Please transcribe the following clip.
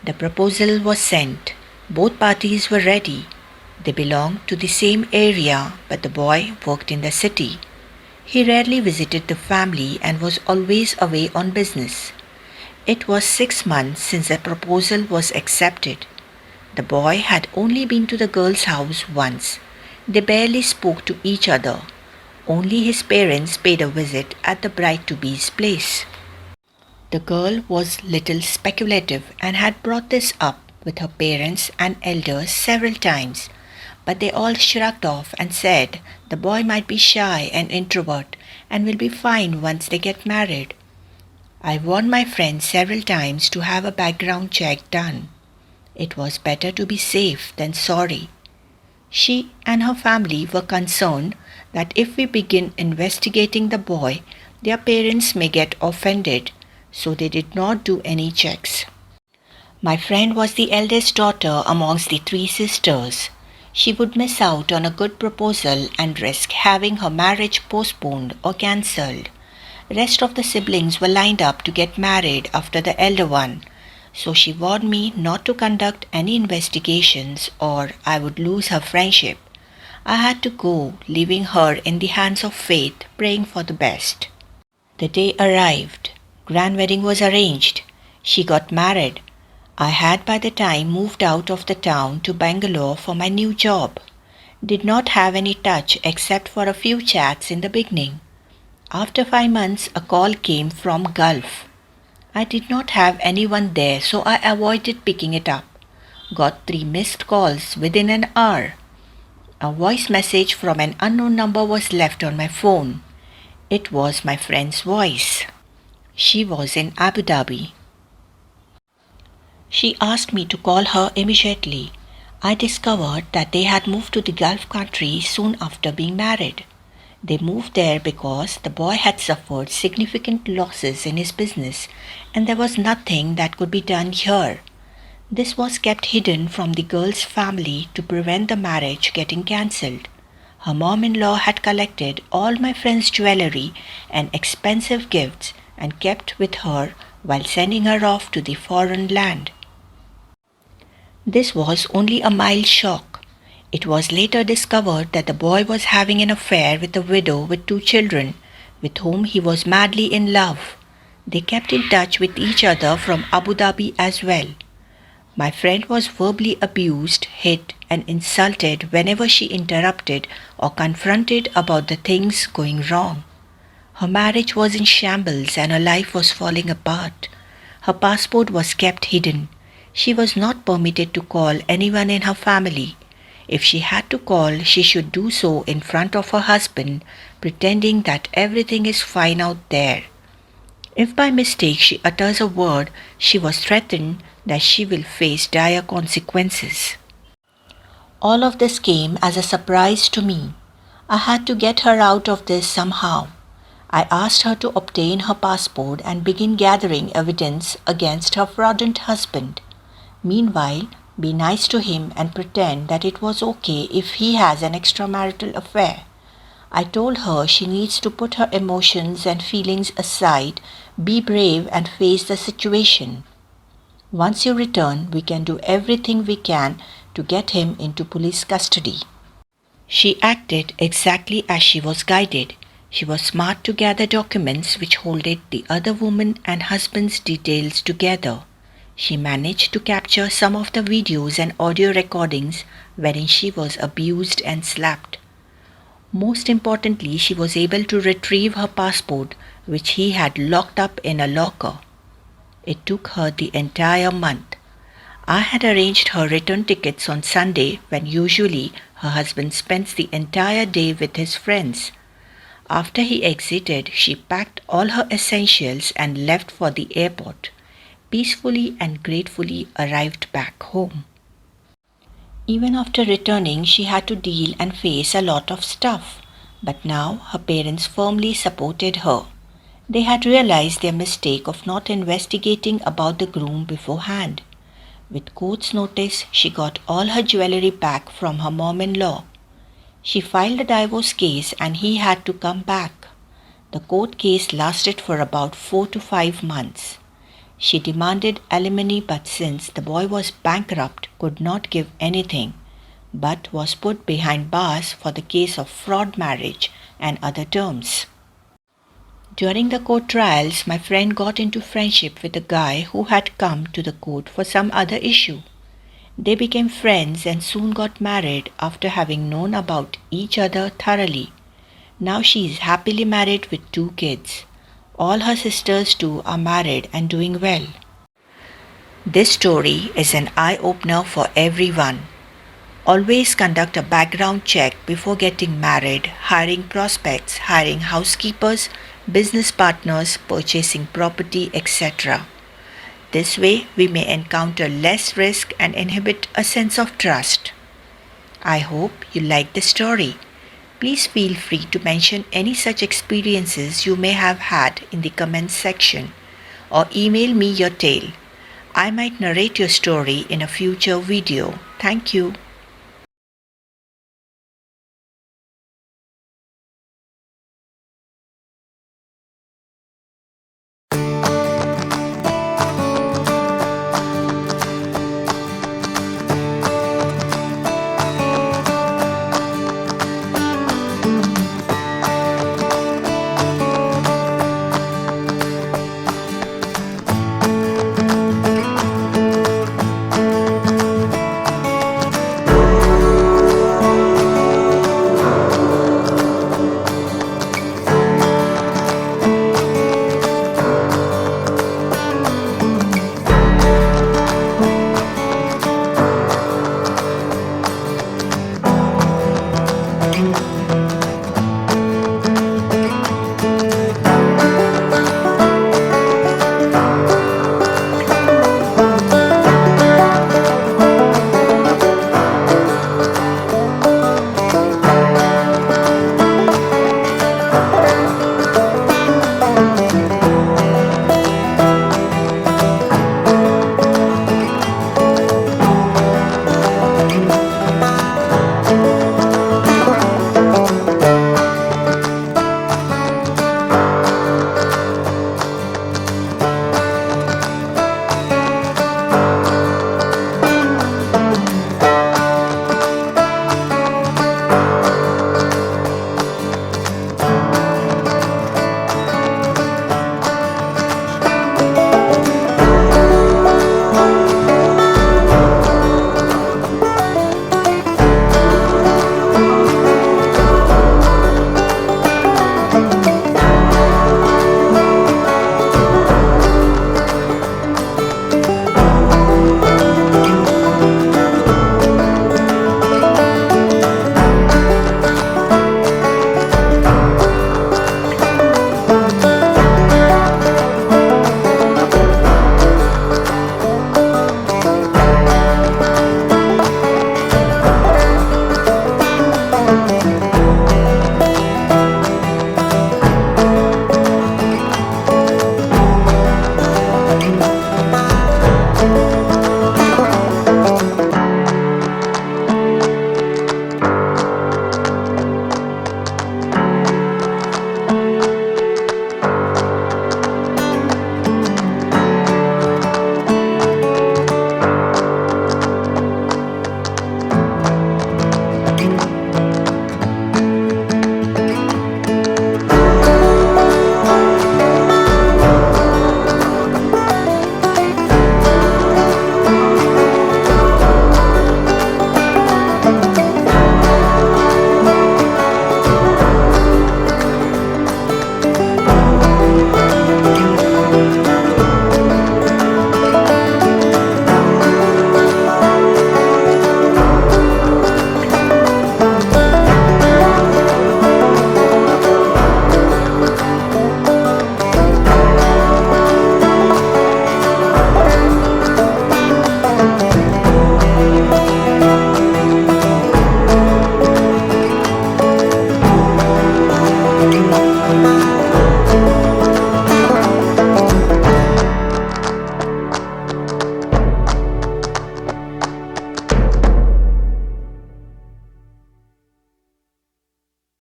The proposal was sent. Both parties were ready. They belonged to the same area, but the boy worked in the city. He rarely visited the family and was always away on business. It was 6 months since the proposal was accepted. The boy had only been to the girl's house once. They barely spoke to each other. Only his parents paid a visit at the bride-to-be's place. The girl was little speculative and had brought this up with her parents and elders several times, but they all shrugged off and said the boy might be shy and introvert and will be fine once they get married. I warned my friends several times to have a background check done. It was better to be safe than sorry. She and her family were concerned that if we begin investigating the boy, their parents may get offended, so they did not do any checks. My friend was the eldest daughter amongst the three sisters. She would miss out on a good proposal and risk having her marriage postponed or cancelled. Rest of the siblings were lined up to get married after the elder one, so she warned me not to conduct any investigations or I would lose her friendship. I had to go, leaving her in the hands of fate, praying for the best. The day arrived. Grand wedding was arranged. She got married. I had by the time moved out of the town to Bangalore for my new job. Did not have any touch except for a few chats in the beginning. After 5 months, a call came from Gulf. I did not have anyone there, so I avoided picking it up. Got 3 missed calls within an hour. A voice message from an unknown number was left on my phone. It was my friend's voice. She was in Abu Dhabi. She asked me to call her immediately. I discovered that they had moved to the Gulf country soon after being married. They moved there because the boy had suffered significant losses in his business and there was nothing that could be done here. This was kept hidden from the girl's family to prevent the marriage getting cancelled. Her mom-in-law had collected all my friend's jewelry and expensive gifts and kept with her while sending her off to the foreign land. This was only a mild shock. It was later discovered that the boy was having an affair with a widow with 2 children, with whom he was madly in love. They kept in touch with each other from Abu Dhabi as well. My friend was verbally abused, hit, and insulted whenever she interrupted or confronted about the things going wrong. Her marriage was in shambles and her life was falling apart. Her passport was kept hidden. She was not permitted to call anyone in her family. If she had to call, she should do so in front of her husband, pretending that everything is fine out there. If by mistake she utters a word, she was threatened that she will face dire consequences. All of this came as a surprise to me. I had to get her out of this somehow. I asked her to obtain her passport and begin gathering evidence against her fraudulent husband. Meanwhile, be nice to him and pretend that it was okay if he has an extramarital affair. I told her she needs to put her emotions and feelings aside, be brave and face the situation. Once you return, we can do everything we can to get him into police custody. She acted exactly as she was guided. She was smart to gather documents which holded the other woman and husband's details together. She managed to capture some of the videos and audio recordings wherein she was abused and slapped. Most importantly, she was able to retrieve her passport, which he had locked up in a locker. It took her the entire month. I had arranged her return tickets on Sunday when usually her husband spends the entire day with his friends. After he exited, she packed all her essentials and left for the airport. Peacefully and gratefully arrived back home. Even after returning, she had to deal and face a lot of stuff. But now her parents firmly supported her. They had realized their mistake of not investigating about the groom beforehand. With court's notice, she got all her jewelry back from her mom-in-law. She filed a divorce case and he had to come back. The court case lasted for about 4 to 5 months. She demanded alimony, but since the boy was bankrupt, could not give anything, but was put behind bars for the case of fraud marriage and other terms. During the court trials, my friend got into friendship with a guy who had come to the court for some other issue. They became friends and soon got married after having known about each other thoroughly. Now she is happily married with 2 kids. All her sisters too are married and doing well. This story is an eye-opener for everyone. Always conduct a background check before getting married, hiring prospects, hiring housekeepers, business partners, purchasing property, etc. This way, we may encounter less risk and inhibit a sense of trust. I hope you like the story. Please feel free to mention any such experiences you may have had in the comments section or email me your tale. I might narrate your story in a future video. Thank you.